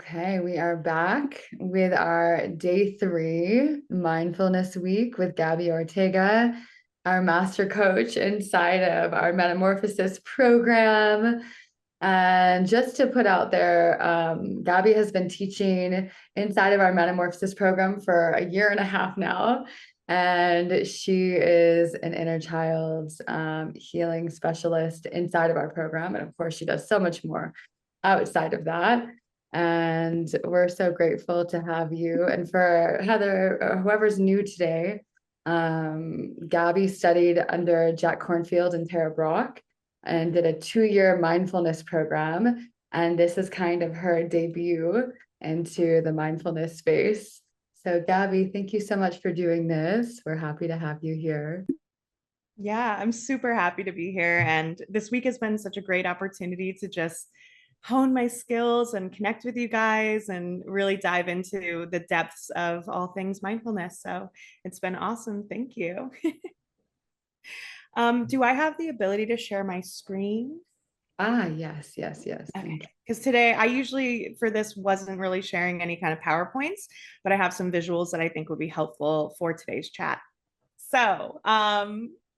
Okay, we are back with our day 3 mindfulness week with Gabby Ortega, our master coach inside of our Metamorphosis program. And just to put out there, Gabby has been teaching inside of our Metamorphosis program for a year and a half now. And she is an inner child healing specialist inside of our program. And of course, she does so much more outside of that. And we're so grateful to have you. And for Heather, or whoever's new today, Gabby studied under Jack Cornfield and Tara Brach and did a 2-year mindfulness program. And this is kind of her debut into the mindfulness space. So Gabby, thank you so much for doing this. We're happy to have you here. Yeah, I'm super happy to be here. And this week has been such a great opportunity to just hone my skills and connect with you guys and really dive into the depths of all things mindfulness. So it's been awesome. Thank you. Do I have the ability to share my screen? Ah, yes, yes, yes. Okay. Thank you. Because today I usually for this wasn't really sharing any kind of PowerPoints, but I have some visuals that I think would be helpful for today's chat. So,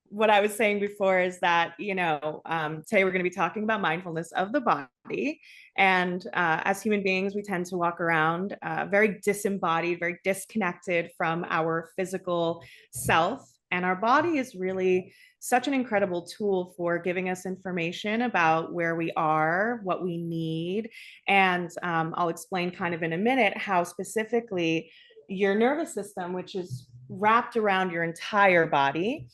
what I was saying before is that, today we're going to be talking about mindfulness of the body. And as human beings, we tend to walk around very disembodied, very disconnected from our physical self. And our body is really such an incredible tool for giving us information about where we are, what we need. And I'll explain kind of in a minute how specifically your nervous system, which is wrapped around your entire body,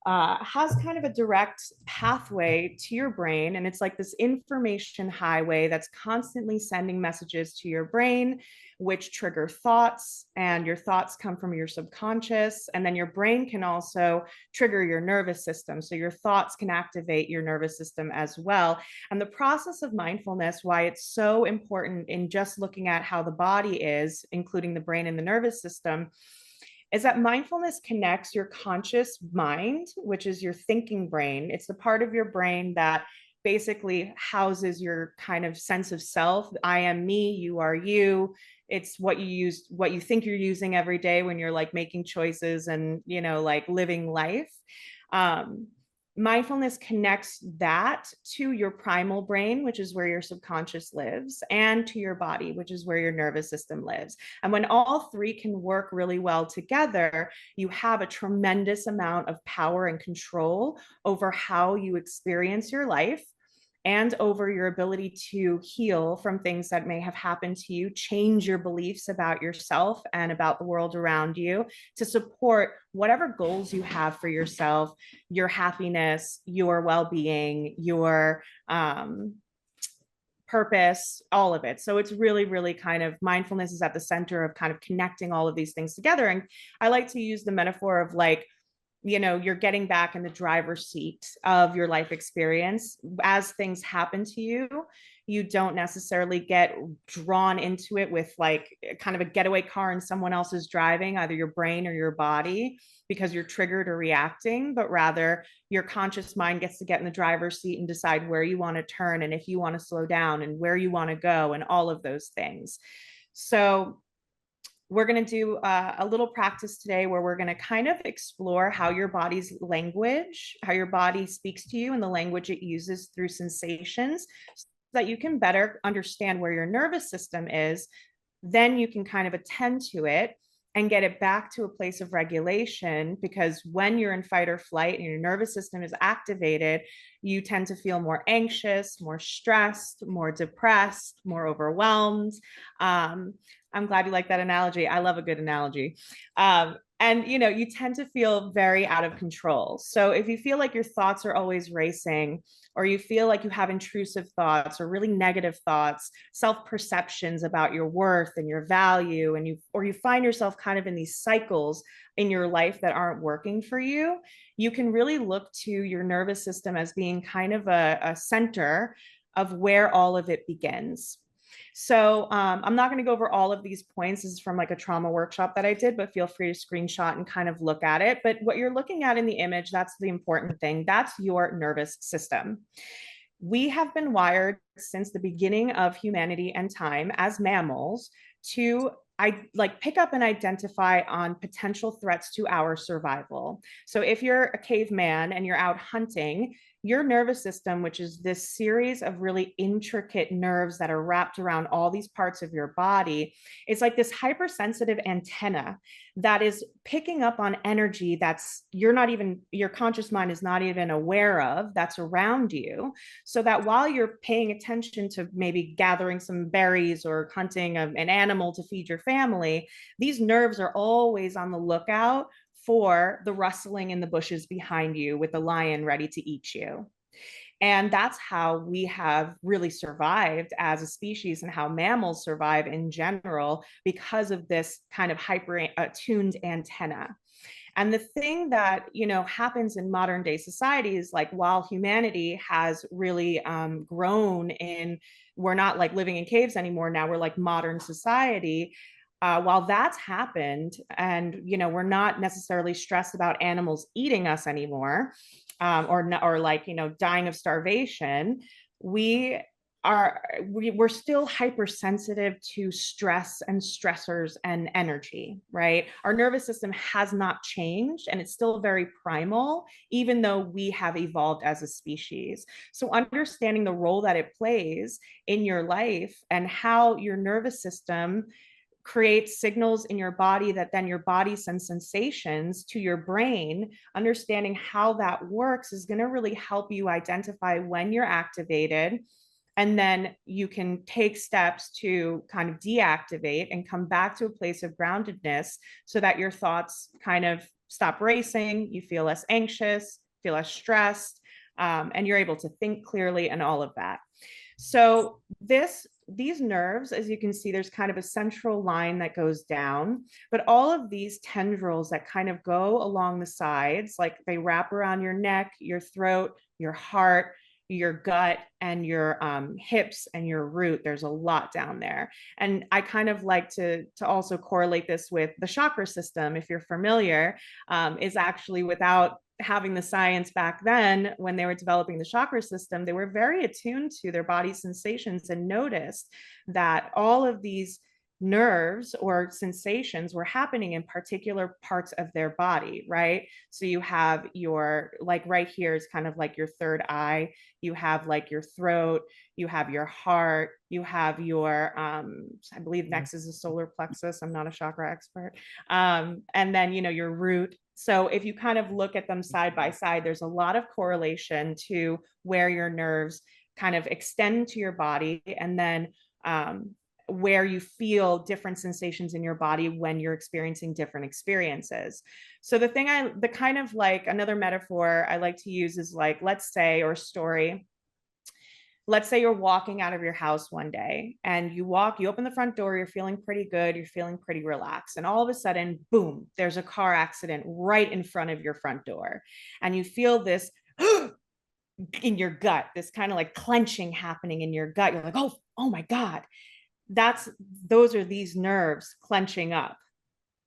has kind of a direct pathway to your brain. And it's like this information highway that's constantly sending messages to your brain, which trigger thoughts. And your thoughts come from your subconscious. And then your brain can also trigger your nervous system. So your thoughts can activate your nervous system as well. And the process of mindfulness, why it's so important in just looking at how the body is, including the brain and the nervous system, is that mindfulness connects your conscious mind, which is your thinking brain. It's the part of your brain that basically houses your kind of sense of self. I am me, you are you. It's what you use, what you think you're using every day when you're like making choices and, like living life. Um, Mindfulness connects that to your primal brain, which is where your subconscious lives, and to your body, which is where your nervous system lives. And when all three can work really well together, you have a tremendous amount of power and control over how you experience your life and over your ability to heal from things that may have happened to you, change your beliefs about yourself and about the world around you to support whatever goals you have for yourself, your happiness, your well-being, your purpose, all of it. So it's really, really kind of mindfulness is at the center of kind of connecting all of these things together. And I like to use the metaphor of like, you're getting back in the driver's seat of your life experience. As things happen to you, you don't necessarily get drawn into it with like kind of a getaway car and someone else is driving, either your brain or your body, because you're triggered or reacting, but rather your conscious mind gets to get in the driver's seat and decide where you want to turn and if you want to slow down and where you want to go and all of those things. So we're going to do a little practice today where we're going to kind of explore how your body's language, how your body speaks to you and the language it uses through sensations so that you can better understand where your nervous system is. Then you can kind of attend to it and get it back to a place of regulation, because when you're in fight or flight and your nervous system is activated, you tend to feel more anxious, more stressed, more depressed, more overwhelmed. I'm glad you like that analogy. I love a good analogy. And you tend to feel very out of control. So if you feel like your thoughts are always racing, or you feel like you have intrusive thoughts or really negative thoughts, self-perceptions about your worth and your value, and you find yourself kind of in these cycles in your life that aren't working for you, you can really look to your nervous system as being kind of a center of where all of it begins. So I'm not going to go over all of these points. This is from like a trauma workshop that I did, but feel free to screenshot and kind of look at it. But what you're looking at in the image, that's the important thing. That's your nervous system. we have been wired since the beginning of humanity and time as mammals to pick up and identify on potential threats to our survival. So if you're a caveman and you're out hunting, your nervous system, which is this series of really intricate nerves that are wrapped around all these parts of your body, it's like this hypersensitive antenna that is picking up on energy that's your conscious mind is not even aware of, that's around you. So that while you're paying attention to maybe gathering some berries or hunting an animal to feed your family, these nerves are always on the lookout for the rustling in the bushes behind you with the lion ready to eat you. And that's how we have really survived as a species and how mammals survive in general, because of this kind of hyper attuned antenna. And the thing that, happens in modern day societies, like while humanity has really grown in, we're not like living in caves anymore. Now we're like modern society. While that's happened, and we're not necessarily stressed about animals eating us anymore, or like dying of starvation, we we're still hypersensitive to stress and stressors and energy, right? Our nervous system has not changed and it's still very primal, even though we have evolved as a species. So understanding the role that it plays in your life and how your nervous system creates signals in your body that then your body sends sensations to your brain, understanding how that works is going to really help you identify when you're activated. And then you can take steps to kind of deactivate and come back to a place of groundedness so that your thoughts kind of stop racing, you feel less anxious, feel less stressed, and you're able to think clearly and all of that. So these nerves, as you can see, there's kind of a central line that goes down, but all of these tendrils that kind of go along the sides, like they wrap around your neck, your throat, your heart, your gut, and your hips and your root. There's a lot down there. And I kind of like to also correlate this with the chakra system, if you're familiar, is actually, without having the science back then, when they were developing the chakra system, they were very attuned to their body's sensations and noticed that all of these nerves or sensations were happening in particular parts of their body, right? So you have your, like right here is kind of like your third eye, you have like your throat, you have your heart, you have your I believe next is the solar plexus, I'm not a chakra expert, and then your root. So if you kind of look at them side by side, there's a lot of correlation to where your nerves kind of extend to your body, and then where you feel different sensations in your body when you're experiencing different experiences. So the kind of like another metaphor I like to use is like, let's say, or story, let's say you're walking out of your house one day and you open the front door, you're feeling pretty good, you're feeling pretty relaxed. And all of a sudden, boom, there's a car accident right in front of your front door. And you feel this in your gut, this kind of like clenching happening in your gut. You're like, oh my God. Those are these nerves clenching up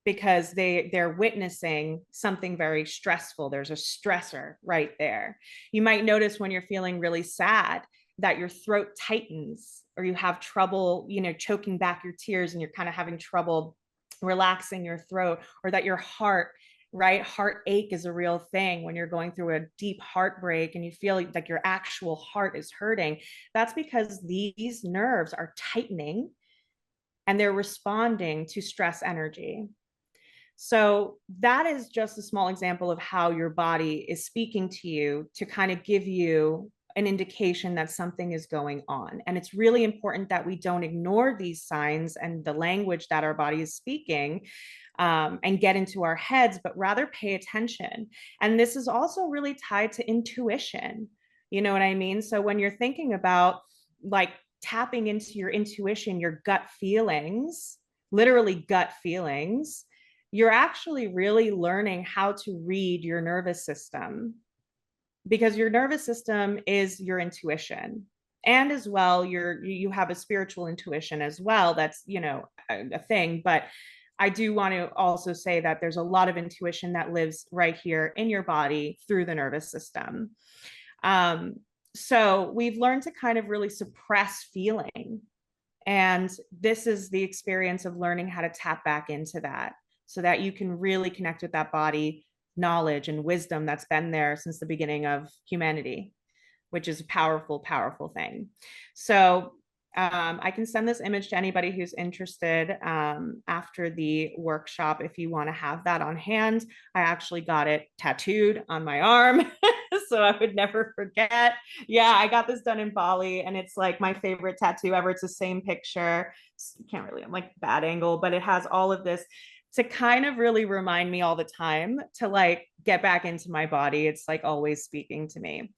because they're witnessing something very stressful. There's a stressor right there. You might notice when you're feeling really sad that your throat tightens, or you have trouble, choking back your tears, and you're kind of having trouble relaxing your throat, or that your heart, right? Heartache is a real thing when you're going through a deep heartbreak and you feel like your actual heart is hurting. That's because these nerves are tightening and they're responding to stress energy. So that is just a small example of how your body is speaking to you to kind of give you an indication that something is going on. And it's really important that we don't ignore these signs and the language that our body is speaking, and get into our heads, but rather pay attention. And this is also really tied to intuition. You know what I mean? So when you're thinking about like tapping into your intuition, your gut feelings, literally gut feelings, you're actually really learning how to read your nervous system, because your nervous system is your intuition. And as well, you have a spiritual intuition as well. That's, a thing. But I do want to also say that there's a lot of intuition that lives right here in your body through the nervous system. So we've learned to kind of really suppress feeling. And this is the experience of learning how to tap back into that so that you can really connect with that body knowledge and wisdom that's been there since the beginning of humanity, which is a powerful, powerful thing. So I can send this image to anybody who's interested after the workshop if you want to have that on hand. I actually got it tattooed on my arm, so I would never forget. Yeah, I got this done in Bali, and it's like my favorite tattoo ever. It's the same picture. Can't really, I'm like bad angle, but it has all of this to kind of really remind me all the time to like get back into my body. It's like always speaking to me.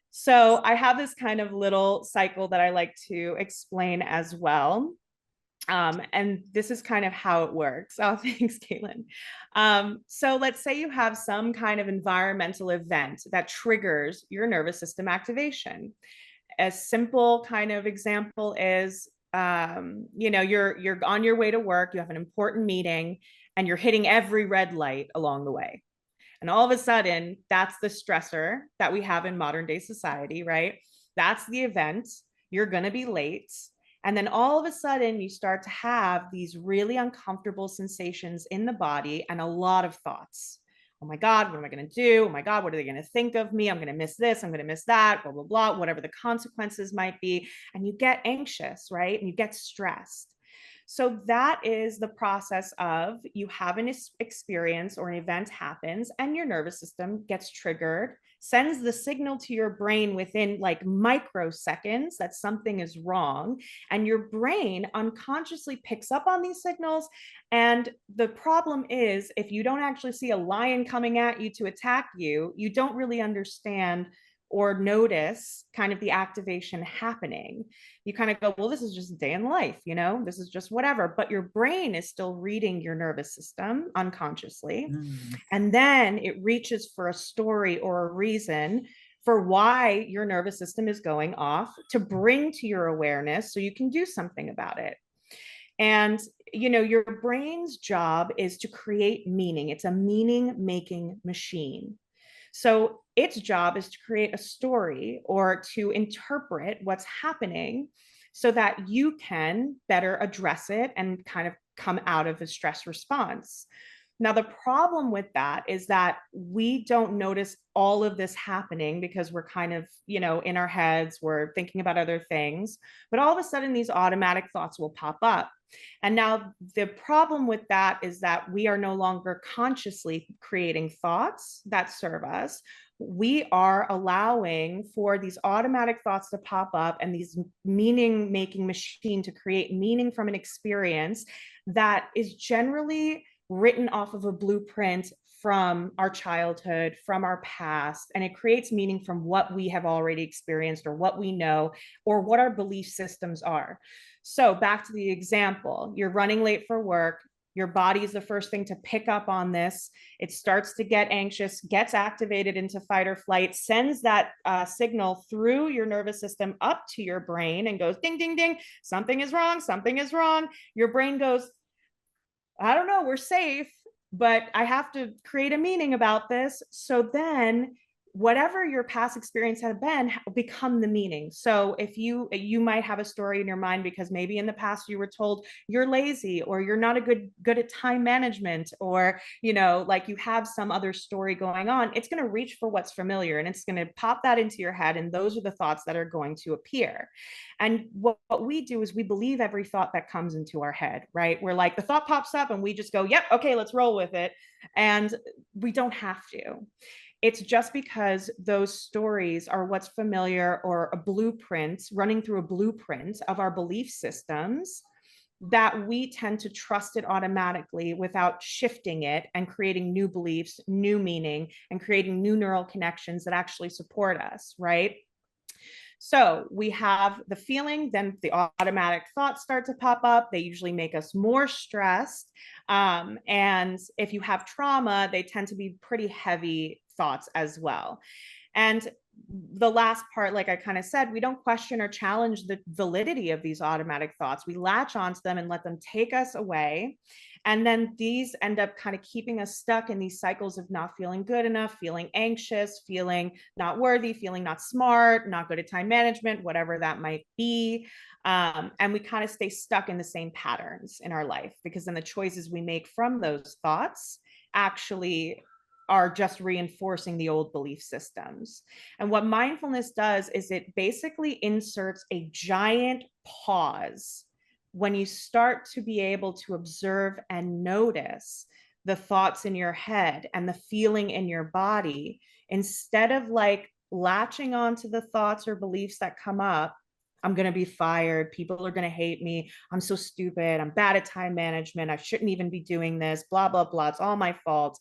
So I have this kind of little cycle that I like to explain as well. And this is kind of how it works. Oh, thanks, Caitlin. So let's say you have some kind of environmental event that triggers your nervous system activation. A simple kind of example is, you're on your way to work, you have an important meeting, and you're hitting every red light along the way. And all of a sudden, that's the stressor that we have in modern day society, right? That's the event. You're going to be late. And then all of a sudden, you start to have these really uncomfortable sensations in the body and a lot of thoughts. Oh my God, what am I going to do? Oh my God, what are they going to think of me? I'm going to miss this. I'm going to miss that, blah, blah, blah, whatever the consequences might be. And you get anxious, right? And you get stressed. So that is the process of you have an experience or an event happens and your nervous system gets triggered, sends the signal to your brain within like microseconds that something is wrong. And your brain unconsciously picks up on these signals. And the problem is, if you don't actually see a lion coming at you to attack you, you don't really understand or notice kind of the activation happening. You kind of go, well, this is just a day in life, this is just whatever. But your brain is still reading your nervous system unconsciously. And then it reaches for a story or a reason for why your nervous system is going off to bring to your awareness so you can do something about it. And your brain's job is to create meaning. It's a meaning making machine. So its job is to create a story or to interpret what's happening so that you can better address it and kind of come out of a stress response. Now, the problem with that is that we don't notice all of this happening because we're kind of, in our heads, we're thinking about other things, but all of a sudden these automatic thoughts will pop up. And now the problem with that is that we are no longer consciously creating thoughts that serve us. We are allowing for these automatic thoughts to pop up and these meaning making machine to create meaning from an experience that is generally written off of a blueprint from our childhood, from our past, and it creates meaning from what we have already experienced or what we know or what our belief systems are. So back to the example, you're running late for work. Your body is the first thing to pick up on this. It starts to get anxious, gets activated into fight or flight, sends that signal through your nervous system up to your brain and goes ding, ding, ding, something is wrong, something is wrong. Your brain goes, I don't know, we're safe, but I have to create a meaning about this. So then whatever your past experience had been become the meaning. So if you might have a story in your mind because maybe in the past you were told you're lazy or you're not a good at time management, or like you have some other story going on, it's going to reach for what's familiar and it's going to pop that into your head, and those are the thoughts that are going to appear. And what we do is we believe every thought that comes into our head, right? We're like, the thought pops up and we just go, yep, okay, let's roll with it. And we don't have to. It's just because those stories are what's familiar or a blueprint, running through a blueprint of our belief systems, that we tend to trust it automatically without shifting it and creating new beliefs, new meaning, and creating new neural connections that actually support us, right? So we have the feeling, then the automatic thoughts start to pop up. They usually make us more stressed. And if you have trauma, they tend to be pretty heavy thoughts as well. And the last part, like I kind of said, we don't question or challenge the validity of these automatic thoughts. We latch onto them and let them take us away. And then these end up kind of keeping us stuck in these cycles of not feeling good enough, feeling anxious, feeling not worthy, feeling not smart, not good at time management, whatever that might be. And we kind of stay stuck in the same patterns in our life, because then the choices we make from those thoughts actually are just reinforcing the old belief systems. And what mindfulness does is it basically inserts a giant pause when you start to be able to observe and notice the thoughts in your head and the feeling in your body, instead of like latching onto the thoughts or beliefs that come up. I'm going to be fired. People are going to hate me. I'm so stupid. I'm bad at time management. I shouldn't even be doing this. Blah, blah, blah. It's all my fault.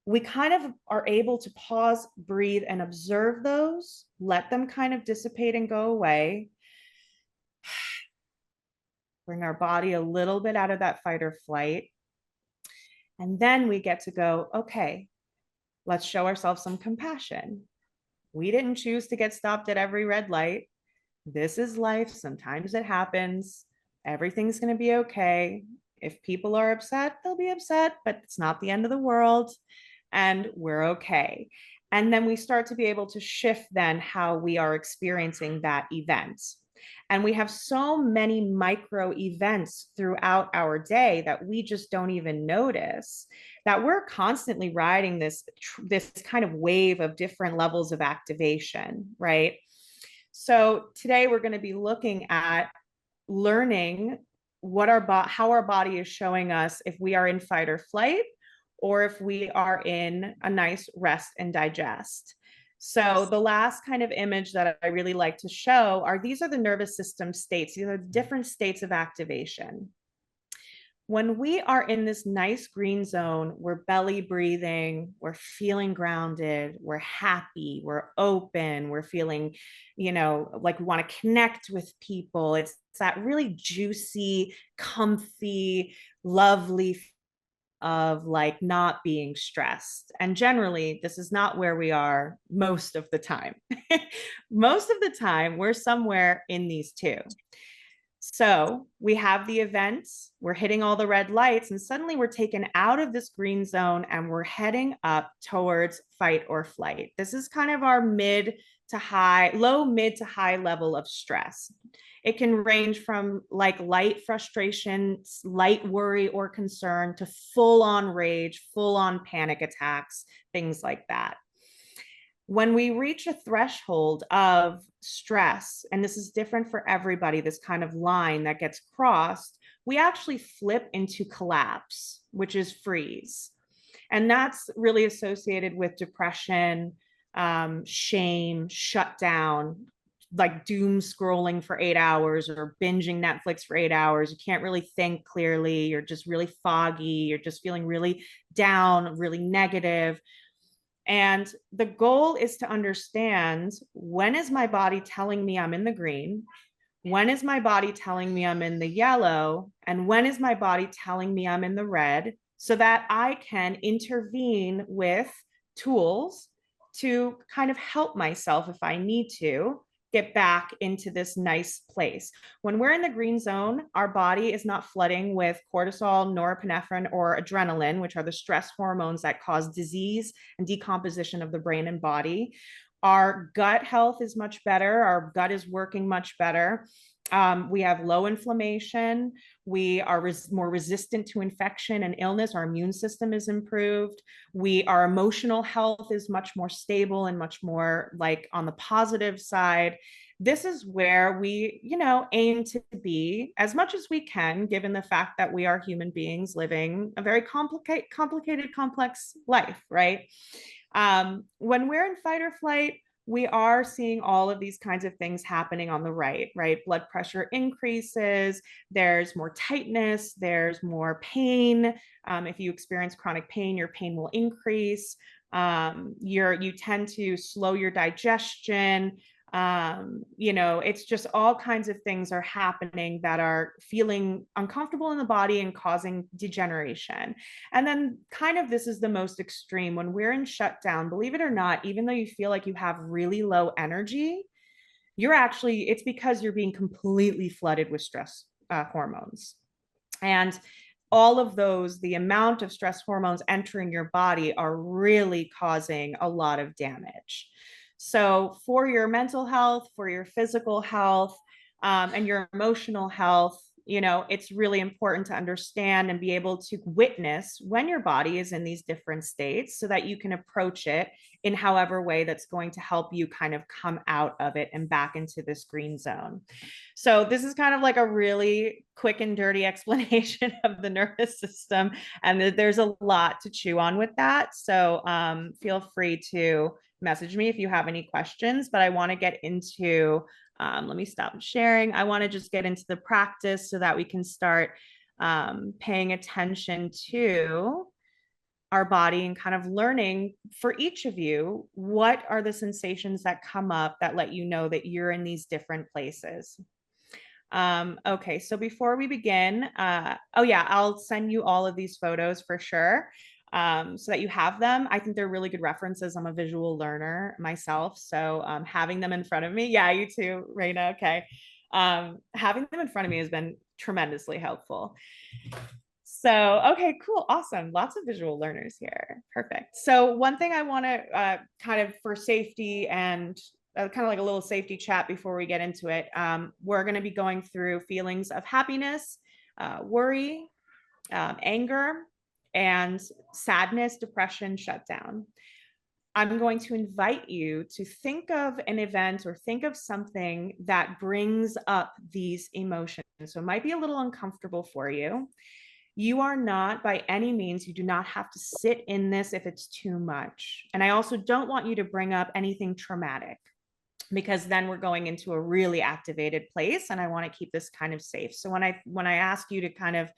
We kind of are able to pause, breathe, and observe those, let them kind of dissipate and go away. Bring our body a little bit out of that fight or flight. And then we get to go, okay, let's show ourselves some compassion. We didn't choose to get stopped at every red light. This is life. Sometimes it happens. Everything's going to be okay. If people are upset, they'll be upset, but it's not the end of the world. And we're okay. And then we start to be able to shift then how we are experiencing that event. And we have so many micro events throughout our day that we just don't even notice, that we're constantly riding this kind of wave of different levels of activation, right? So today we're going to be looking at learning how our body is showing us if we are in fight or flight, or if we are in a nice rest and digest. So the last kind of image that I really like to show are, these are the nervous system states. These are different states of activation. When we are in this nice green zone, we're belly breathing, we're feeling grounded, we're happy, we're open, we're feeling, like we want to connect with people. It's that really juicy, comfy, lovely of like not being stressed. And generally, this is not where we are most of the time. Most of the time, we're somewhere in these two. So we have the events, we're hitting all the red lights, and suddenly we're taken out of this green zone and we're heading up towards fight or flight. This is kind of our low, mid to high level of stress. It can range from like light frustration, light worry or concern, to full on rage, full on panic attacks, things like that. When we reach a threshold of stress, and this is different for everybody, this kind of line that gets crossed, we actually flip into collapse, which is freeze. And that's really associated with depression, shame, shutdown, like doom scrolling for 8 hours or binging Netflix for 8 hours. You can't really think clearly. You're just really foggy. You're just feeling really down, really negative. And the goal is to understand, when is my body telling me I'm in the green? When is my body telling me I'm in the yellow? And when is my body telling me I'm in the red? So that I can intervene with tools to kind of help myself, if I need to, get back into this nice place. When we're in the green zone, our body is not flooding with cortisol, norepinephrine, or adrenaline, which are the stress hormones that cause disease and decomposition of the brain and body. Our gut health is much better. Our gut is working much better. We have low inflammation. We are more resistant to infection and illness. Our immune system is improved. Our emotional health is much more stable and much more like on the positive side. This is where we, aim to be as much as we can, given the fact that we are human beings living a very complicated, complex life, right? When we're in fight or flight, we are seeing all of these kinds of things happening on the right? Blood pressure increases, there's more tightness, there's more pain. If you experience chronic pain, your pain will increase. You tend to slow your digestion. It's just all kinds of things are happening that are feeling uncomfortable in the body and causing degeneration. And then kind of this is the most extreme when we're in shutdown, believe it or not, even though you feel like you have really low energy, it's because you're being completely flooded with stress hormones. And all of those, the amount of stress hormones entering your body are really causing a lot of damage. So, for your mental health, for your physical health, and your emotional health, it's really important to understand and be able to witness when your body is in these different states so that you can approach it in however way that's going to help you kind of come out of it and back into this green zone. So this is kind of like a really quick and dirty explanation of the nervous system, and there's a lot to chew on with that. So feel free to message me if you have any questions, but I want to get into, let me stop sharing. I want to just get into the practice so that we can start paying attention to our body and kind of learning for each of you, what are the sensations that come up that let you know that you're in these different places. Okay, so before we begin, oh yeah, I'll send you all of these photos for sure, so that you have them. I think they're really good references. I'm a visual learner myself, so having them in front of me, yeah, you too, Raina. Okay, having them in front of me has been tremendously helpful. So, okay, cool, awesome. Lots of visual learners here. Perfect. So, one thing I want to kind of for safety and kind of like a little safety chat before we get into it, we're going to be going through feelings of happiness, worry, anger, and sadness, depression, shutdown. I'm going to invite you to think of an event or think of something that brings up these emotions. So, it might be a little uncomfortable for you. You are not, by any means, you do not have to sit in this if it's too much. And I also don't want you to bring up anything traumatic, because then we're going into a really activated place, and I want to keep this kind of safe. So when I ask you to kind of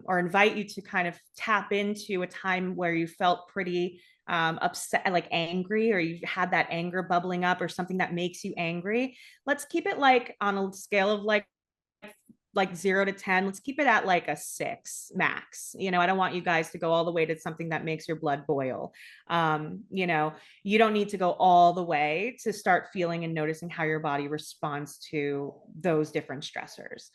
or invite you to kind of tap into a time where you felt pretty upset, like angry, or you had that anger bubbling up or something that makes you angry, let's keep it like on a scale of like 0 to 10, let's keep it at like a 6 max. I don't want you guys to go all the way to something that makes your blood boil. You don't need to go all the way to start feeling and noticing how your body responds to those different stressors.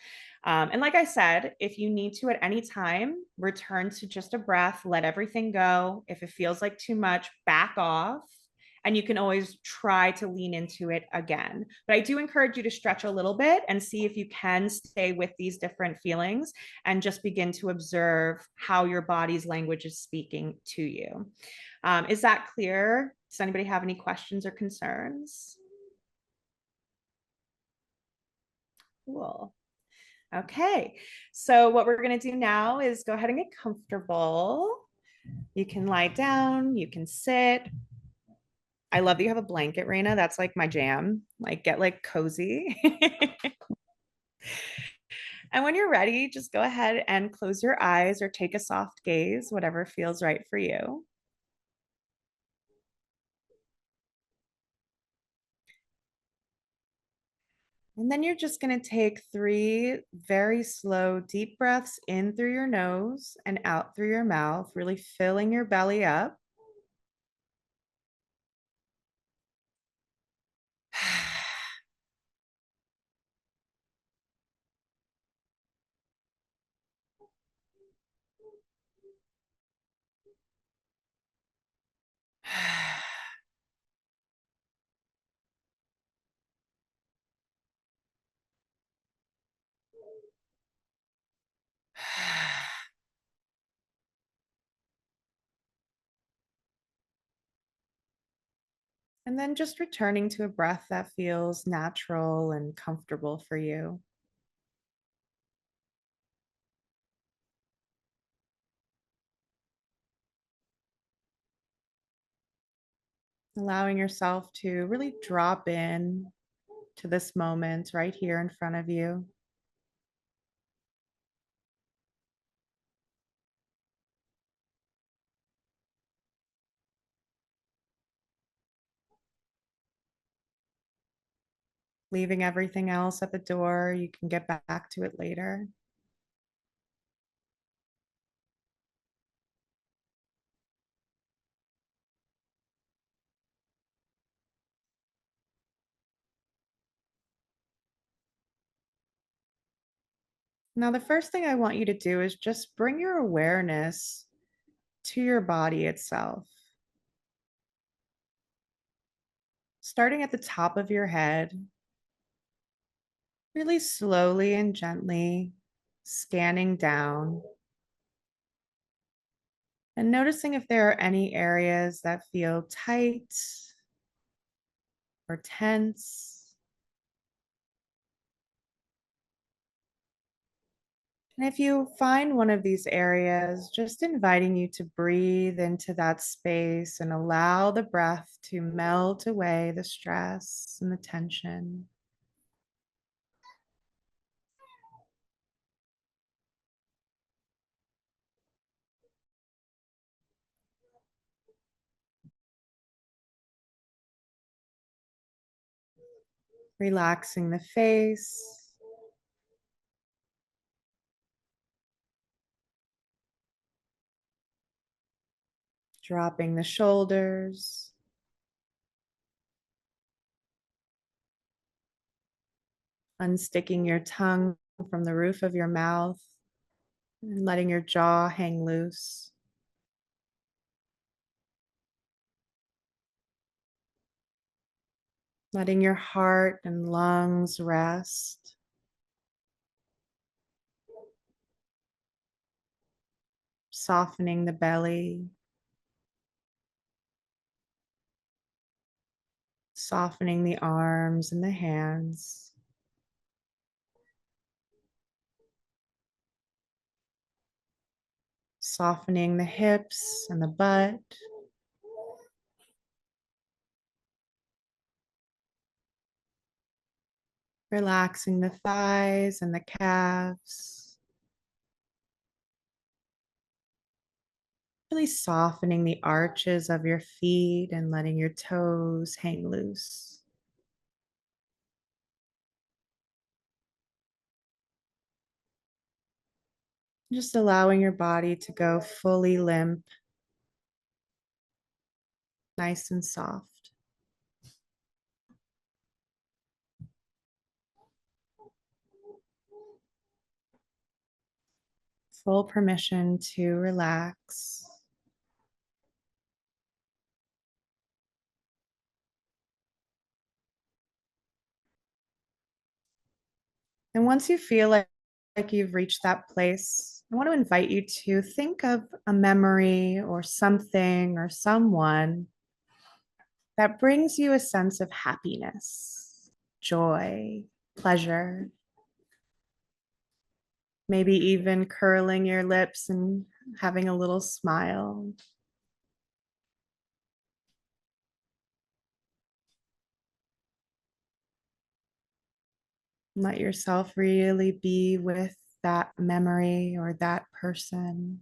And like I said, if you need to at any time, return to just a breath, let everything go. If it feels like too much, back off, and you can always try to lean into it again. But I do encourage you to stretch a little bit and see if you can stay with these different feelings and just begin to observe how your body's language is speaking to you. Is that clear? Does anybody have any questions or concerns? Cool. Okay, so what we're going to do now is go ahead and get comfortable. You can lie down, you can sit. I love that you have a blanket, Raina. That's like my jam. Like, get like cozy. And when you're ready, just go ahead and close your eyes or take a soft gaze, whatever feels right for you. And then you're just going to take 3 very slow, deep breaths in through your nose and out through your mouth, really filling your belly up. And then just returning to a breath that feels natural and comfortable for you. Allowing yourself to really drop in to this moment right here in front of you. leaving everything else at the door. You can get back to it later. Now, the first thing I want you to do is just bring your awareness to your body itself, starting at the top of your head, really slowly and gently scanning down and noticing if there are any areas that feel tight or tense. And if you find one of these areas, just inviting you to breathe into that space and allow the breath to melt away the stress and the tension. Relaxing the face, dropping the shoulders, unsticking your tongue from the roof of your mouth, and letting your jaw hang loose. Letting your heart and lungs rest. Softening the belly, softening the arms and the hands. Softening the hips and the butt. Relaxing the thighs and the calves. Really softening the arches of your feet and letting your toes hang loose. Just allowing your body to go fully limp, nice and soft. Full permission to relax. And once you feel like you've reached that place, I want to invite you to think of a memory or something or someone that brings you a sense of happiness, joy, pleasure, maybe even curling your lips and having a little smile. Let yourself really be with that memory or that person.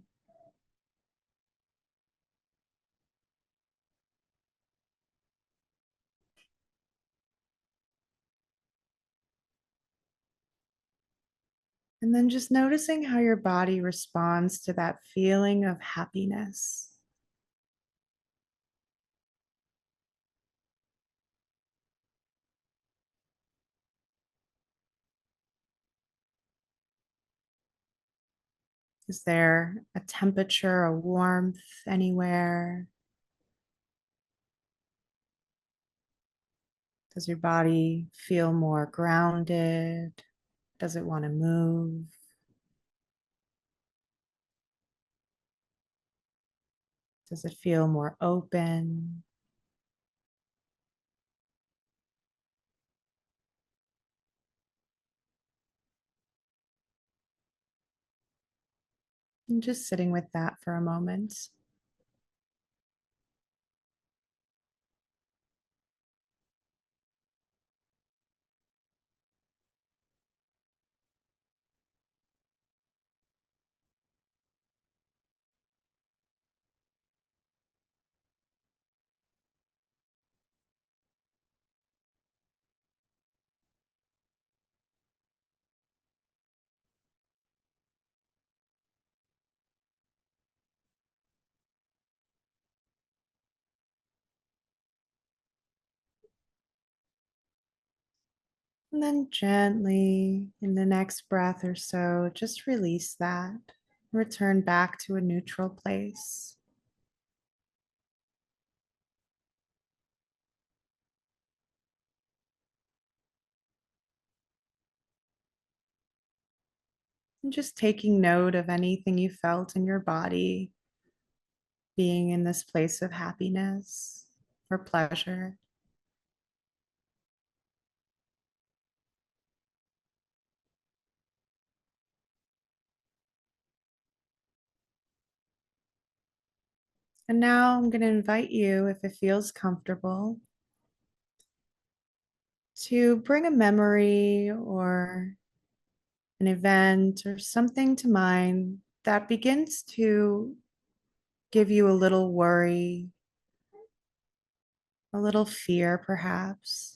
And then just noticing how your body responds to that feeling of happiness. Is there a temperature, a warmth anywhere? Does your body feel more grounded? Does it want to move? Does it feel more open? And just sitting with that for a moment. And then gently in the next breath or so, just release that. Return back to a neutral place. And just taking note of anything you felt in your body being in this place of happiness or pleasure. And now I'm going to invite you, if it feels comfortable, to bring a memory or an event or something to mind that begins to give you a little worry, a little fear, perhaps.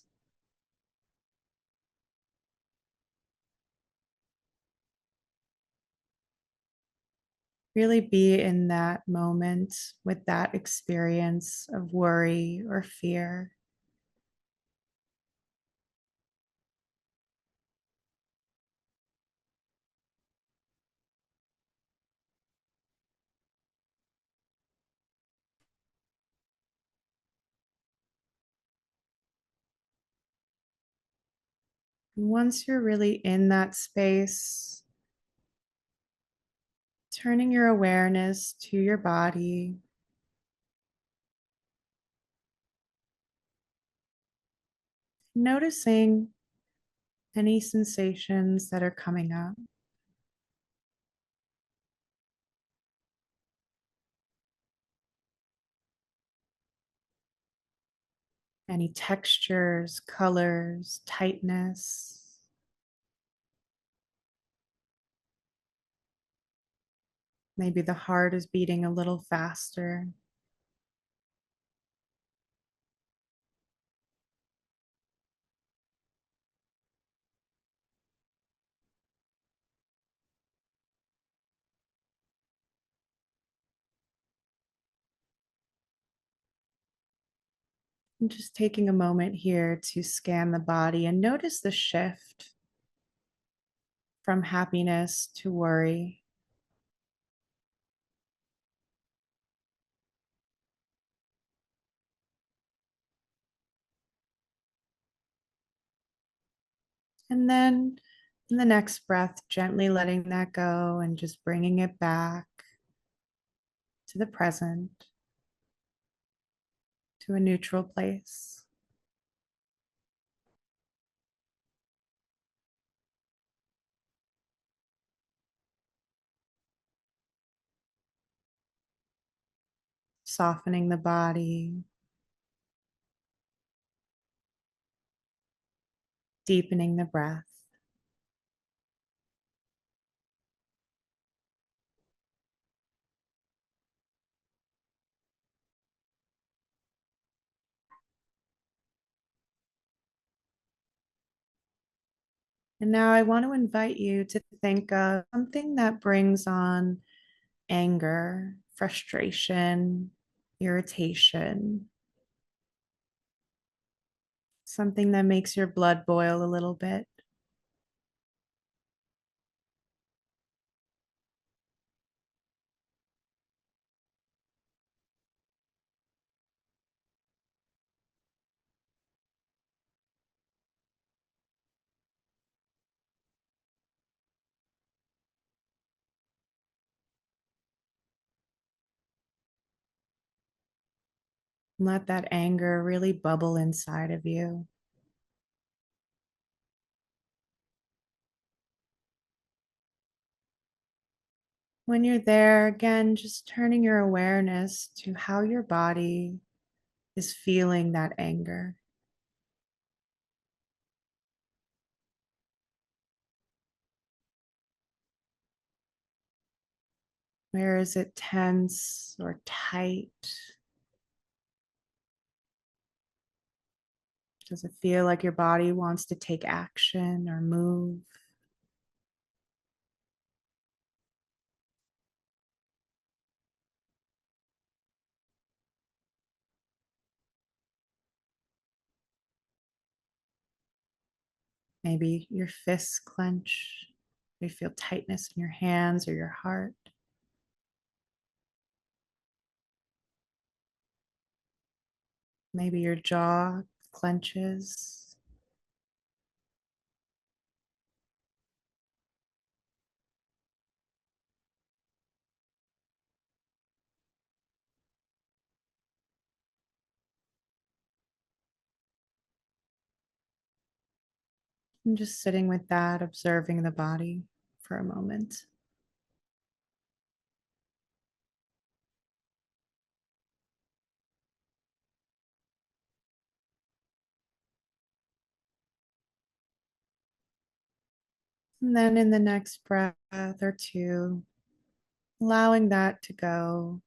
Really be in that moment with that experience of worry or fear. And once you're really in that space, turning your awareness to your body, noticing any sensations that are coming up, any textures, colors, tightness. Maybe the heart is beating a little faster. I'm just taking a moment here to scan the body and notice the shift from happiness to worry. And then in the next breath, gently letting that go and just bringing it back to the present, to a neutral place. Softening the body, deepening the breath. And now I want to invite you to think of something that brings on anger, frustration, irritation, something that makes your blood boil a little bit. Let that anger really bubble inside of you. When you're there, again, just turning your awareness to how your body is feeling that anger. Where is it tense or tight? Does it feel like your body wants to take action or move? Maybe your fists clench. You feel tightness in your hands or your heart. Maybe your jaw clenches. And just sitting with that, observing the body for a moment. And then in the next breath or two, allowing that to go,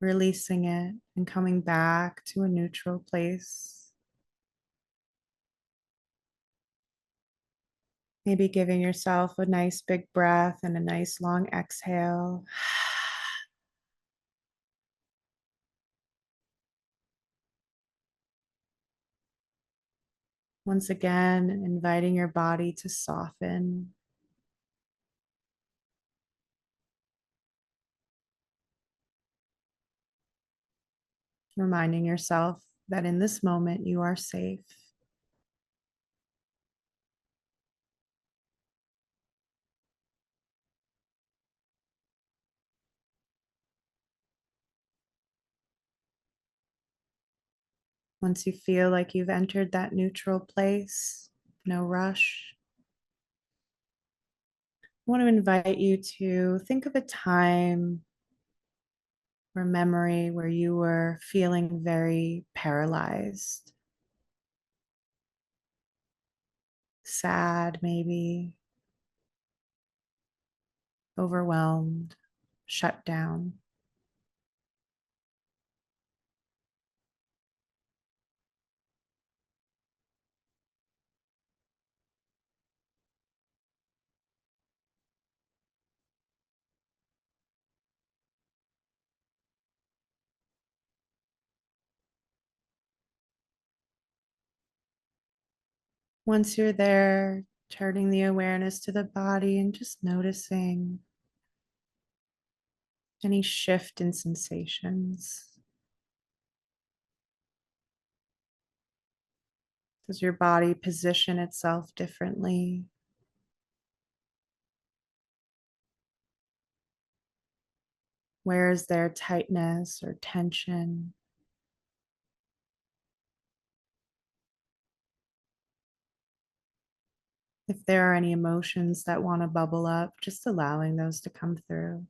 releasing it and coming back to a neutral place. Maybe giving yourself a nice big breath and a nice long exhale. Once again, inviting your body to soften. Reminding yourself that in this moment you are safe. Once you feel like you've entered that neutral place, no rush, I want to invite you to think of a time or memory where you were feeling very paralyzed, sad, maybe overwhelmed, shut down. Once you're there, turning the awareness to the body and just noticing any shift in sensations. Does your body position itself differently? Where is there tightness or tension? If there are any emotions that want to bubble up, just allowing those to come through.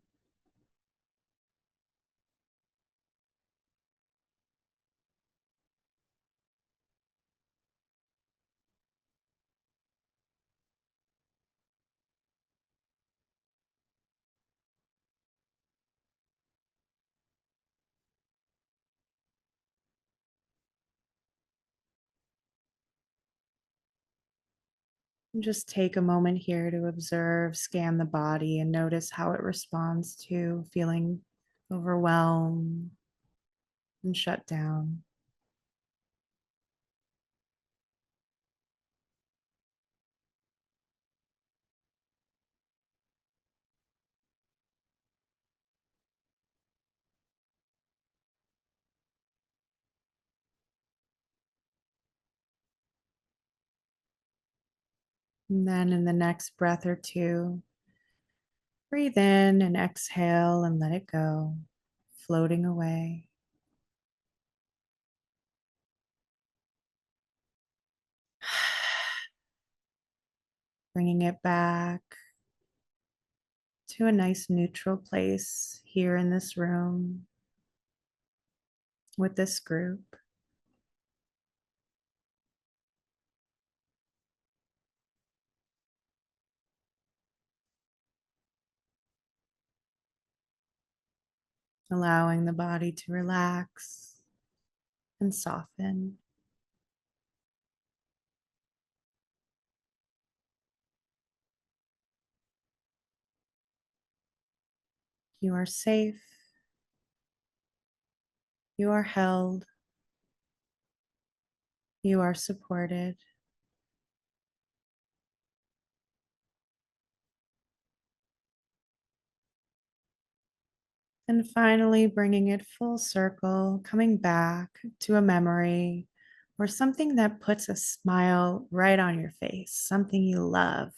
And just take a moment here to observe, scan the body, and notice how it responds to feeling overwhelmed and shut down. And then in the next breath or two, breathe in and exhale and let it go, floating away. Bringing it back to a nice neutral place here in this room with this group. Allowing the body to relax and soften. You are safe. You are held. You are supported. And finally, bringing it full circle, coming back to a memory or something that puts a smile right on your face, something you love.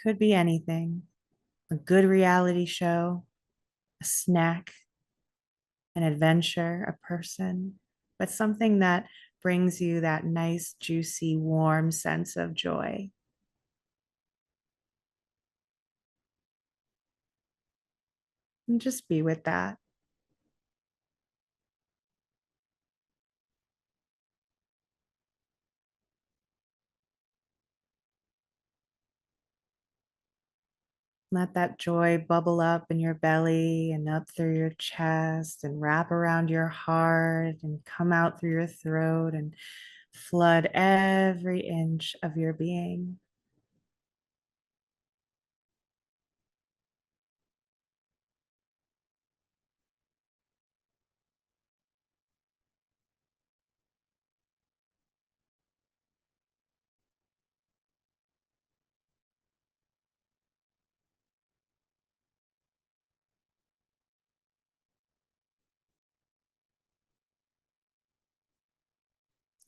Could be anything, a good reality show, a snack, an adventure, a person, but something that brings you that nice, juicy, warm sense of joy. And just be with that. Let that joy bubble up in your belly and up through your chest and wrap around your heart and come out through your throat and flood every inch of your being.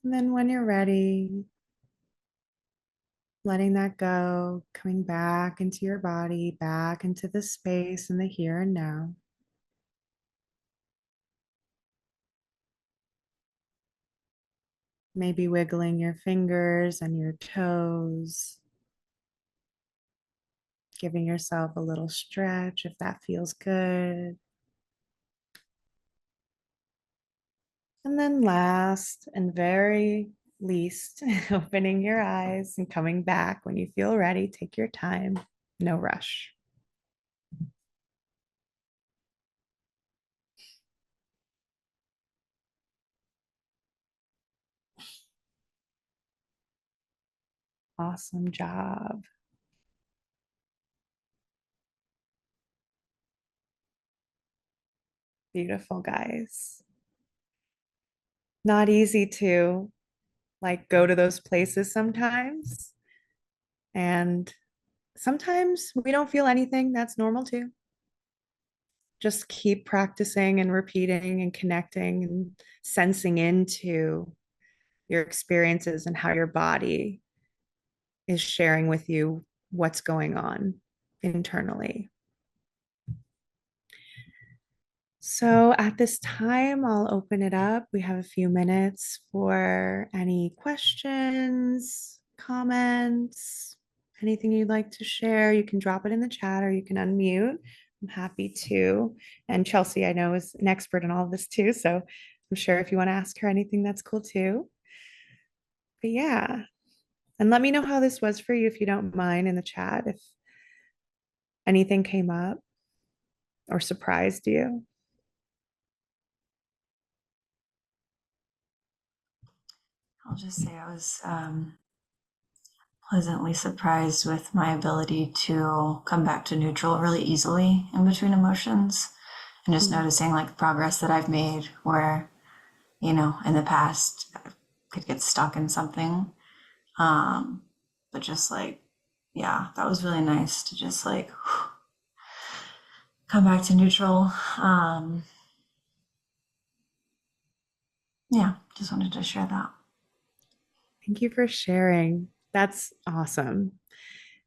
And then when you're ready, letting that go, coming back into your body, back into the space and the here and now. Maybe wiggling your fingers and your toes, giving yourself a little stretch if that feels good. And then last and very least, opening your eyes and coming back when you feel ready. Take your time, no rush. Awesome job. Beautiful, guys. Not easy to like go to those places sometimes. And sometimes we don't feel anything. That's normal too. Just keep practicing and repeating and connecting and sensing into your experiences and how your body is sharing with you what's going on internally. So at this time, I'll open it up. We have a few minutes for any questions, comments, anything you'd like to share. You can drop it in the chat or you can unmute. I'm happy to. And Chelsea, I know, is an expert in all of this too. So I'm sure if you want to ask her anything, that's cool too. But yeah. And let me know how this was for you if you don't mind in the chat, if anything came up or surprised you. I'll just say I was pleasantly surprised with my ability to come back to neutral really easily in between emotions and just noticing like progress that I've made where, in the past I could get stuck in something. But just like, yeah, that was really nice to just like come back to neutral. Yeah, just wanted to share that. Thank you for sharing. That's awesome.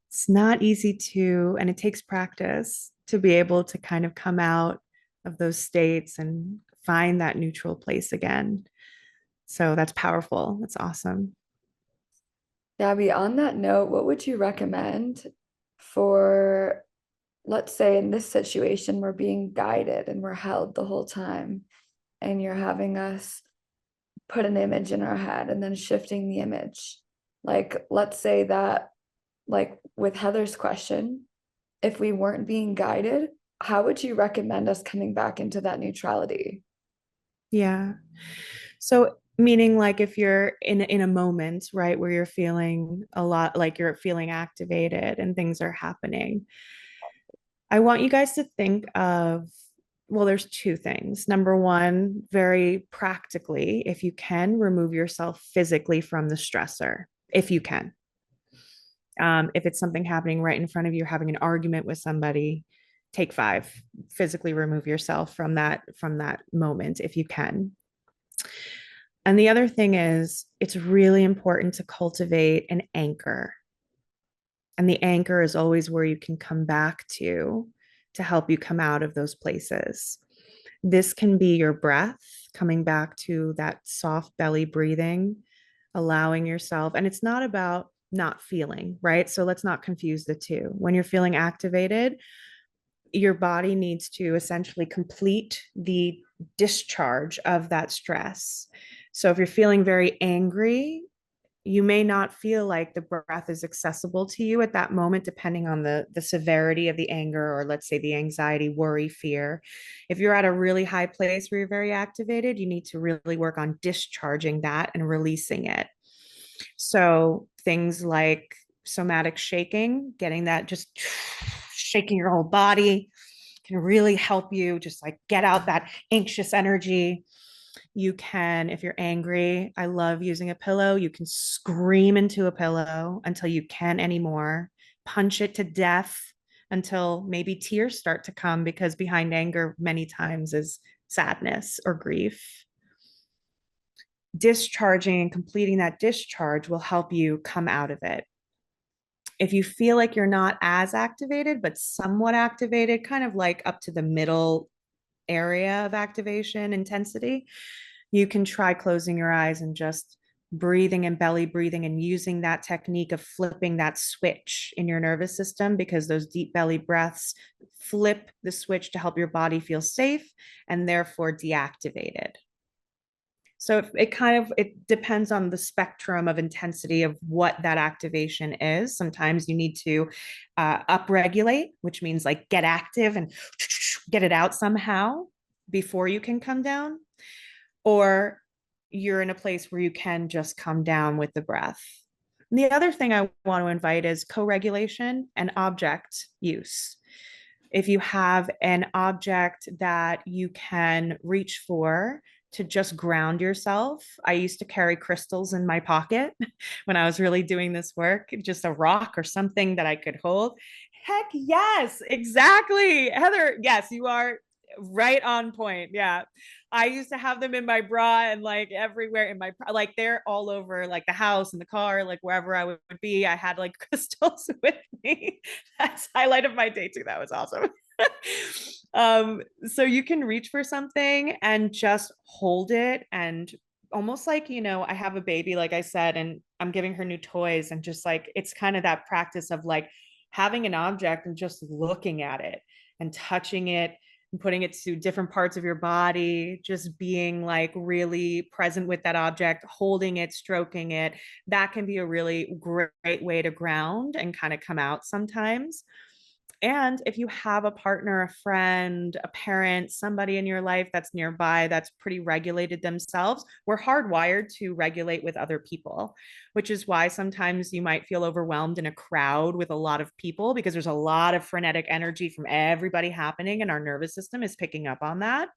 It's not easy to, and it takes practice to be able to kind of come out of those states and find that neutral place again. So that's powerful. That's awesome. Gabby, on that note, what would you recommend for, let's say, in this situation, we're being guided and we're held the whole time, and you're having us put an image in our head and then shifting the image. Like, let's say that, like with Heather's question, if we weren't being guided, how would you recommend us coming back into that neutrality? Yeah. So meaning like if you're in a moment, right, where you're feeling a lot like you're feeling activated and things are happening, I want you guys to think of, well, there's two things. Number one, very practically, if you can, remove yourself physically from the stressor, if you can. If it's something happening right in front of you, having an argument with somebody, take 5. Physically remove yourself from that moment if you can. And the other thing is, it's really important to cultivate an anchor. And the anchor is always where you can come back to help you come out of those places. This can be your breath, coming back to that soft belly breathing, allowing yourself, and it's not about not feeling, right? So let's not confuse the two. When you're feeling activated, your body needs to essentially complete the discharge of that stress. So if you're feeling very angry, you may not feel like the breath is accessible to you at that moment, depending on the severity of the anger, or let's say the anxiety, worry, fear. If you're at a really high place where you're very activated, you need to really work on discharging that and releasing it. So things like somatic shaking, getting that, just shaking your whole body can really help you just like get out that anxious energy. You can, if you're angry, I love using a pillow. You can scream into a pillow until you can't anymore, punch it to death until maybe tears start to come, because behind anger, many times, is sadness or grief. Discharging and completing that discharge will help you come out of it. If you feel like you're not as activated, but somewhat activated, kind of like up to the middle area of activation intensity, you can try closing your eyes and just breathing and belly breathing, and using that technique of flipping that switch in your nervous system, because those deep belly breaths flip the switch to help your body feel safe and therefore deactivated. So it depends on the spectrum of intensity of what that activation is. Sometimes you need to upregulate, which means like get active and get it out somehow before you can come down. Or you're in a place where you can just come down with the breath. And the other thing I want to invite is co-regulation and object use. If you have an object that you can reach for to just ground yourself. I used to carry crystals in my pocket when I was really doing this work, just a rock or something that I could hold. Heck yes, exactly. Heather, yes, you are right on point. Yeah. I used to have them in my bra and like everywhere in my, like they're all over like the house and the car, like wherever I would be. I had like crystals with me. That's highlight of my day too. That was awesome. So you can reach for something and just hold it, and almost like, I have a baby, like I said, and I'm giving her new toys, and just like, it's kind of that practice of like having an object and just looking at it and touching it and putting it to different parts of your body, just being like really present with that object, holding it, stroking it. That can be a really great way to ground and kind of come out sometimes. And if you have a partner, a friend, a parent, somebody in your life that's nearby that's pretty regulated themselves, we're hardwired to regulate with other people, which is why sometimes you might feel overwhelmed in a crowd with a lot of people, because there's a lot of frenetic energy from everybody happening, and our nervous system is picking up on that.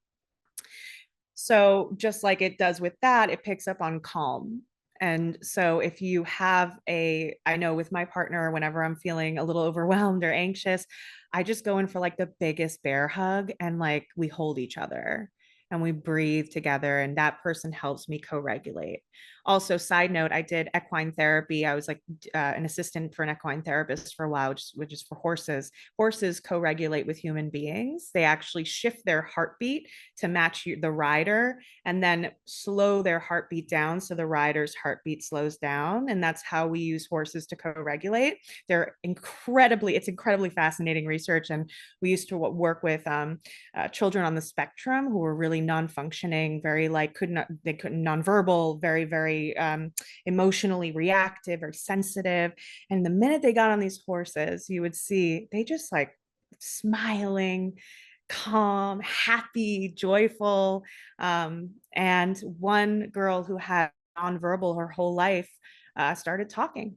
So just like it does with that, it picks up on calm. And so if you have I know with my partner, whenever I'm feeling a little overwhelmed or anxious, I just go in for like the biggest bear hug, and like we hold each other and we breathe together, and that person helps me co-regulate. Also, side note, I did equine therapy. I was like an assistant for an equine therapist for a while, which is for horses. Horses co-regulate with human beings. They actually shift their heartbeat to match the rider, and then slow their heartbeat down so the rider's heartbeat slows down. And that's how we use horses to co-regulate. It's incredibly fascinating research. And we used to work with children on the spectrum who were really non-functioning, very like they couldn't nonverbal, very, very emotionally reactive or sensitive. And the minute they got on these horses, you would see they just like smiling, calm, happy, joyful. And one girl who had nonverbal her whole life started talking.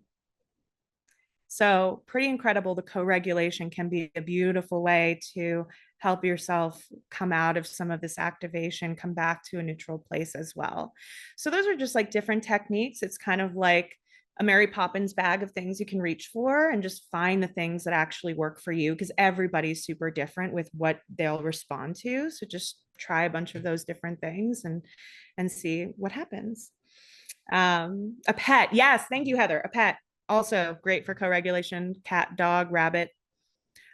So pretty incredible. The co-regulation can be a beautiful way to help yourself come out of some of this activation, come back to a neutral place as well. So those are just like different techniques. It's kind of like a Mary Poppins bag of things you can reach for and just find the things that actually work for you, because everybody's super different with what they'll respond to. So just try a bunch of those different things and see what happens. A pet. Yes, thank you, Heather. A pet. Also great for co-regulation. Cat, dog, rabbit.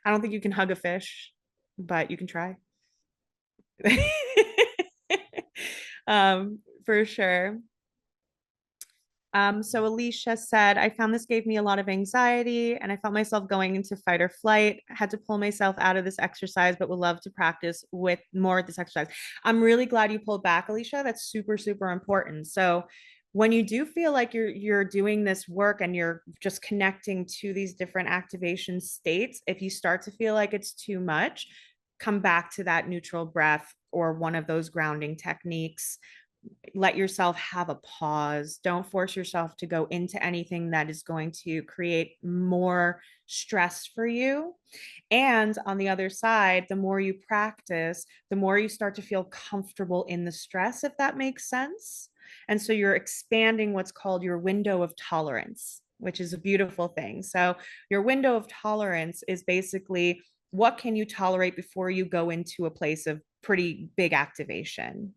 I don't think you can hug a fish, but you can try. For sure. So Alicia said, I found this gave me a lot of anxiety and I felt myself going into fight or flight. I had to pull myself out of this exercise, but would love to practice with more of this exercise. I'm really glad you pulled back, Alicia. That's super, super important. So when you do feel like you're doing this work and you're just connecting to these different activation states, if you start to feel like it's too much, come back to that neutral breath or one of those grounding techniques. Let yourself have a pause. Don't force yourself to go into anything that is going to create more stress for you. And on the other side, the more you practice, the more you start to feel comfortable in the stress, if that makes sense. And so you're expanding what's called your window of tolerance, which is a beautiful thing. So your window of tolerance is basically what can you tolerate before you go into a place of pretty big activation.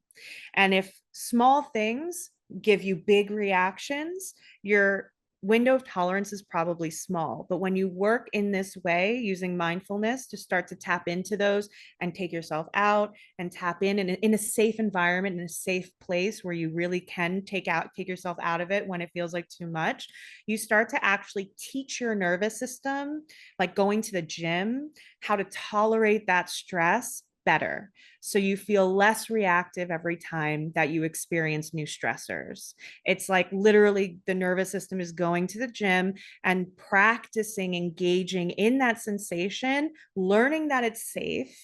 And if small things give you big reactions, your window of tolerance is probably small. But when you work in this way, using mindfulness to start to tap into those and take yourself out and tap in a safe environment, in a safe place where you really can take yourself out of it when it feels like too much, you start to actually teach your nervous system, like going to the gym, how to tolerate that stress better. So you feel less reactive every time that you experience new stressors. It's like literally the nervous system is going to the gym and practicing engaging in that sensation, learning that it's safe,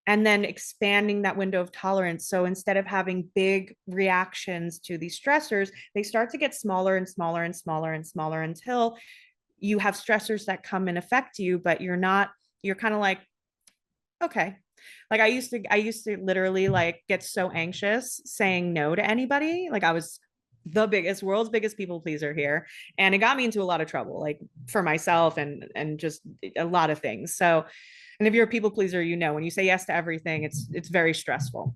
and then expanding that window of tolerance. So instead of having big reactions to these stressors, they start to get smaller and smaller and smaller and smaller until you have stressors that come and affect you, but you're kind of like, okay. Like I used to literally like get so anxious saying no to anybody. Like I was the world's biggest people pleaser here. And it got me into a lot of trouble, like for myself and just a lot of things. So, and if you're a people pleaser, you know, when you say yes to everything, it's very stressful.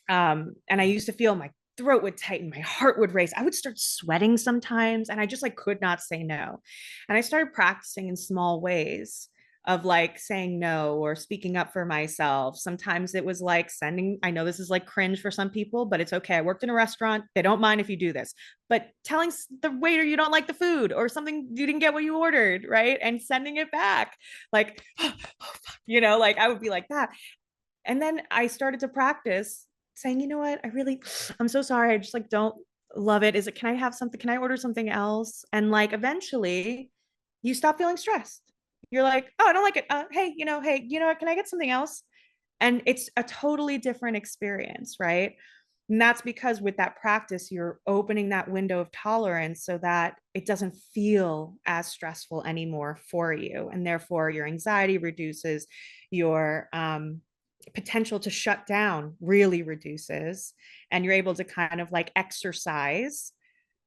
And I used to feel my throat would tighten, my heart would race. I would start sweating sometimes, and I just like could not say no. And I started practicing in small ways of like saying no or speaking up for myself. Sometimes it was like I know this is like cringe for some people, but it's okay. I worked in a restaurant. They don't mind if you do this, but telling the waiter you don't like the food or something, you didn't get what you ordered, right? And sending it back. Like, like I would be like that. And then I started to practice saying, you know what, I'm so sorry. I just like don't love it. Can I have something? Can I order something else? And like eventually you stop feeling stressed. You're like, oh, I don't like it. Hey, what? Can I get something else? And it's a totally different experience, right? And that's because with that practice, you're opening that window of tolerance so that it doesn't feel as stressful anymore for you. And therefore, your anxiety reduces, your potential to shut down really reduces, and you're able to kind of like exercise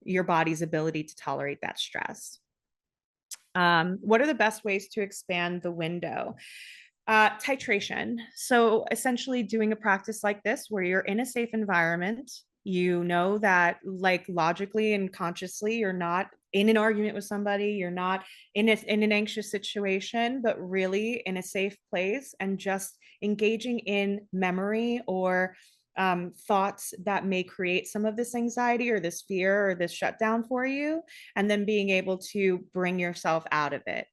your body's ability to tolerate that stress. What are the best ways to expand the window? Titration. So essentially doing a practice like this where you're in a safe environment, you know that like logically and consciously, you're not in an argument with somebody, you're not in an anxious situation, but really in a safe place and just engaging in memory or thoughts that may create some of this anxiety or this fear or this shutdown for you, and then being able to bring yourself out of it.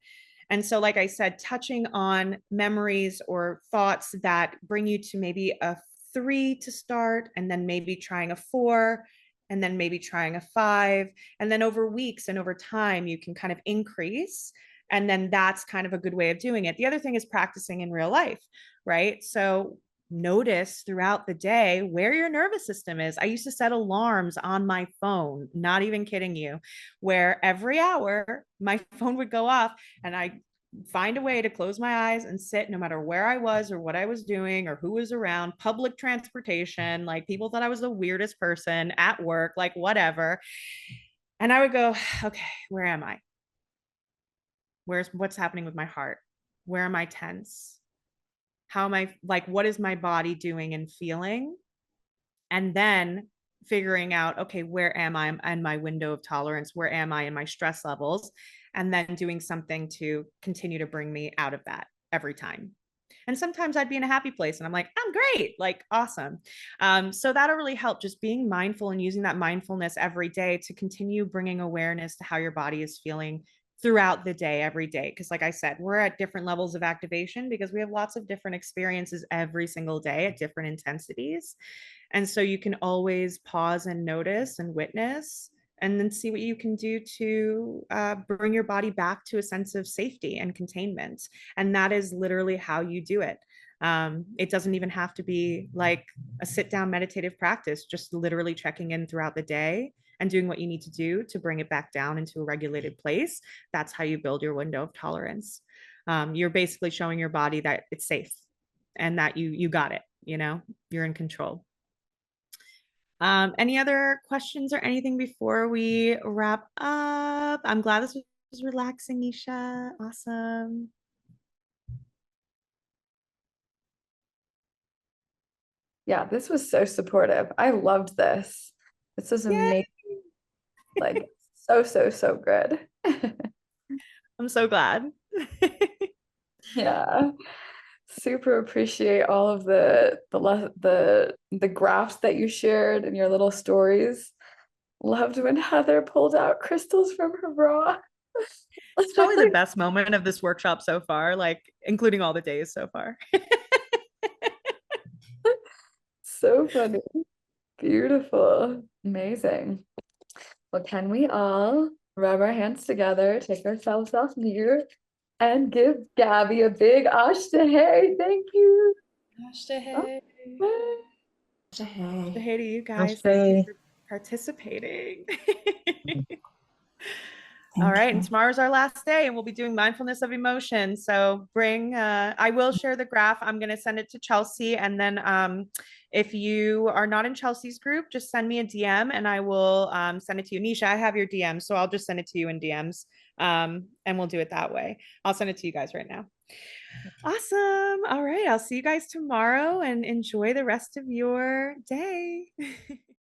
And so, like I said, touching on memories or thoughts that bring you to maybe a 3 to start, and then maybe trying a 4, and then maybe trying a 5. And then over weeks and over time, you can kind of increase. And then that's kind of a good way of doing it. The other thing is practicing in real life, right? So notice throughout the day where your nervous system is. I used to set alarms on my phone, not even kidding you, where every hour my phone would go off and I find a way to close my eyes and sit no matter where I was or what I was doing or who was around, public transportation, like people thought I was the weirdest person at work, like whatever. And I would go, okay, where am I? What's happening with my heart? Where am I tense? How am I, like, what is my body doing and feeling? And then figuring out, okay, where am I in my window of tolerance? Where am I in my stress levels? And then doing something to continue to bring me out of that every time. And sometimes I'd be in a happy place and I'm like, I'm great, like awesome. So that'll really help, just being mindful and using that mindfulness every day to continue bringing awareness to how your body is feeling throughout the day, every day. Because, like I said, we're at different levels of activation because we have lots of different experiences every single day at different intensities. And so you can always pause and notice and witness, and then see what you can do to bring your body back to a sense of safety and containment. And that is literally how you do it. It doesn't even have to be like a sit down meditative practice, just literally checking in throughout the day and doing what you need to do to bring it back down into a regulated place. That's how you build your window of tolerance. You're basically showing your body that it's safe and that you got it, you're in control. Any other questions or anything before we wrap up? I'm glad this was relaxing, Nisha. Awesome. Yeah, this was so supportive. I loved this. This was Yay. amazing. Like so, so, so good. I'm so glad. Yeah. Super appreciate all of the graphs that you shared and your little stories. Loved when Heather pulled out crystals from her bra. It's probably the best moment of this workshop so far, like including all the days so far. So funny. Beautiful. Amazing. Well, can we all rub our hands together, take ourselves off mute, and give Gabby a big ashtray. Thank you. Ashtray. Hey. Ashtray to you guys. Thank you Ashtray. for participating. Thank All right, you. and tomorrow's our last day, and we'll be doing mindfulness of emotion. So I will share the graph. I'm going to send it to Chelsea, and then if you are not in Chelsea's group, just send me a DM, and I will send it to you. Nisha, I have your DM, so I'll just send it to you in DMs, and we'll do it that way. I'll send it to you guys right now. Awesome. All right, I'll see you guys tomorrow, and enjoy the rest of your day.